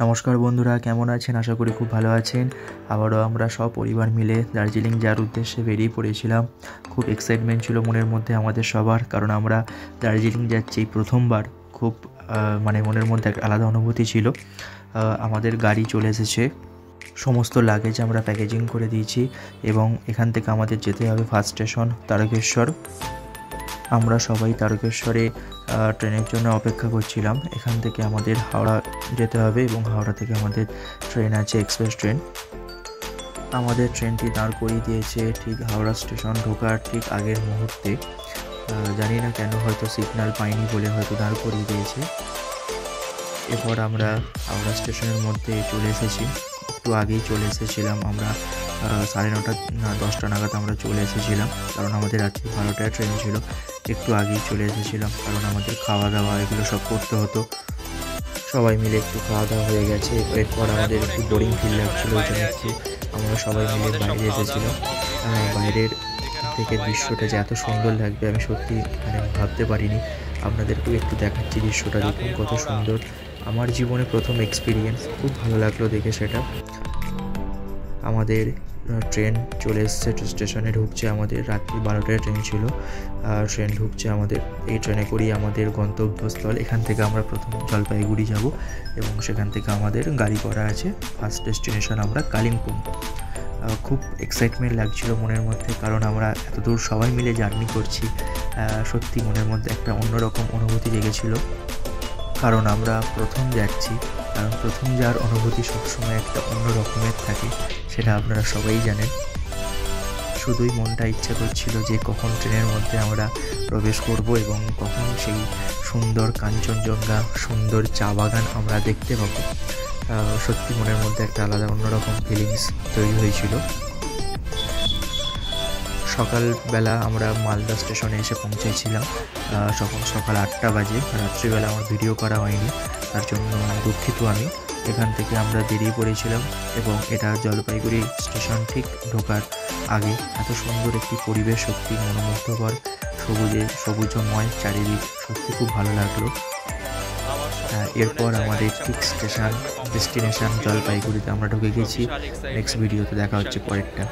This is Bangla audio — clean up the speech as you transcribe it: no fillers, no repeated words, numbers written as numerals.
নমস্কার বন্ধুরা, কেমন আছেন? আশা করি খুব ভালো আছেন। আবারও আমরা সব পরিবার মিলে দার্জিলিং যাওয়ার উদ্দেশ্যে বেরিয়ে পড়েছিলাম। খুব এক্সাইটমেন্ট ছিল মনের মধ্যে আমাদের সবার, কারণ আমরা দার্জিলিং যাচ্ছি প্রথমবার। খুব মনের মধ্যে একটা আলাদা অনুভূতি ছিল। আমাদের গাড়ি চলে এসেছে, সমস্ত লাগেজ আমরা প্যাকেজিং করে দিয়েছি এবং এখান থেকে আমাদের যেতে হবে ফার্স্ট স্টেশন তারকেশ্বর। আমরা সবাই তারকেশ্বরে ট্রেনের জন্য অপেক্ষা করছিলাম। এখান থেকে আমাদের হাওড়া যেতে হবে এবং হাওড়া থেকে আমাদের ট্রেন আছে, এক্সপ্রেস ট্রেন। আমাদের ট্রেনটি দাঁড় করিয়ে দিয়েছে ঠিক হাওড়া স্টেশন ঢোকার ঠিক আগের মুহূর্তে। জানি না কেন, হয়তো সিগন্যাল পাইনি বলে হয়তো দাঁড় করিয়ে দিয়েছে। এরপর আমরা হাওড়া স্টেশনের মধ্যে চলে এসেছি। একটু আগেই চলে এসেছিলাম আমরা, 9:30 না 10টা নাগাদ আমরা চলে এসেছিলাম, কারণ আমাদের রাত্রি 12টায় ট্রেন ছিল। একটু আগেই চলে এসেছিলাম কারণ আমাদের খাওয়া দাওয়া এগুলো সব করতে হতো। সবাই মিলে একটু খাওয়া দাওয়া হয়ে গেছে। এরপর আমাদের একটু বোরিং ফিল লাগছিলো, ওই জন্য একটু আমরা সবাই মিলে বাইরে এসেছিলাম। বাইরের থেকে দৃশ্যটা যে এত সুন্দর লাগবে আমি সত্যি ভাবতে পারিনি। আপনাদেরকেও একটু দেখাচ্ছি দৃশ্যটা, দেখুন কত সুন্দর। আমার জীবনে প্রথম এক্সপিরিয়েন্স, খুব ভালো লাগলো দেখে সেটা। আমাদের ট্রেন চলে এসছে, স্টেশনে ঢুকছে। আমাদের রাত্রি 12টায় ট্রেন ছিল, ট্রেন ঢুকছে আমাদের। এই ট্রেনে করেই আমাদের গন্তব্যস্থল। এখান থেকে আমরা প্রথম জলপাইগুড়ি যাব এবং সেখান থেকে আমাদের গাড়ি করা আছে। ফার্স্ট ডেস্টিনেশন আমরা কালিম্পং। খুব এক্সাইটমেন্ট লাগছিল মনের মধ্যে, কারণ আমরা এত দূর সবাই মিলে জার্নি করছি। সত্যি মনের মধ্যে একটা অন্যরকম অনুভূতি জেগেছিল, কারণ আমরা প্রথম যাচ্ছি। কারণ প্রথম যাওয়ার অনুভূতি সবসময় একটা অন্য রকমের থাকে, সেটা আপনারা সবাই জানেন। শুধুই মনটা ইচ্ছা করছিল যে কখন ট্রেনের মধ্যে আমরা প্রবেশ করব এবং কখন সেই সুন্দর কাঞ্চনজঙ্ঘা, সুন্দর চা বাগান আমরা দেখতে পাবো। সত্যি মনের মধ্যে একটা আলাদা অন্যরকম ফিলিংস তৈরি হয়েছিল। সকালবেলা আমরা মালদা স্টেশনে এসে পৌঁছেছিলাম সকাল 8টা বাজে। রাত্রিবেলা আমার ভিডিও করা হয়নি, তার জন্য দুঃখিত আমি। এখান থেকে আমরা বেরিয়ে পড়েছিলাম এবং এটা জলপাইগুড়ি স্টেশন ঠিক ঢোকার আগে। এত সুন্দর একটি পরিবেশ, সত্যি মনোমুগ্ধকর, সবুজময় চারিদিক, সত্যি খুব ভালো লাগলো। এরপর আমাদের ঠিক ডেস্টিনেশন জলপাইগুড়িতে আমরা ঢুকে গেছি। নেক্সট ভিডিওতে দেখা হচ্ছে পরেরটা।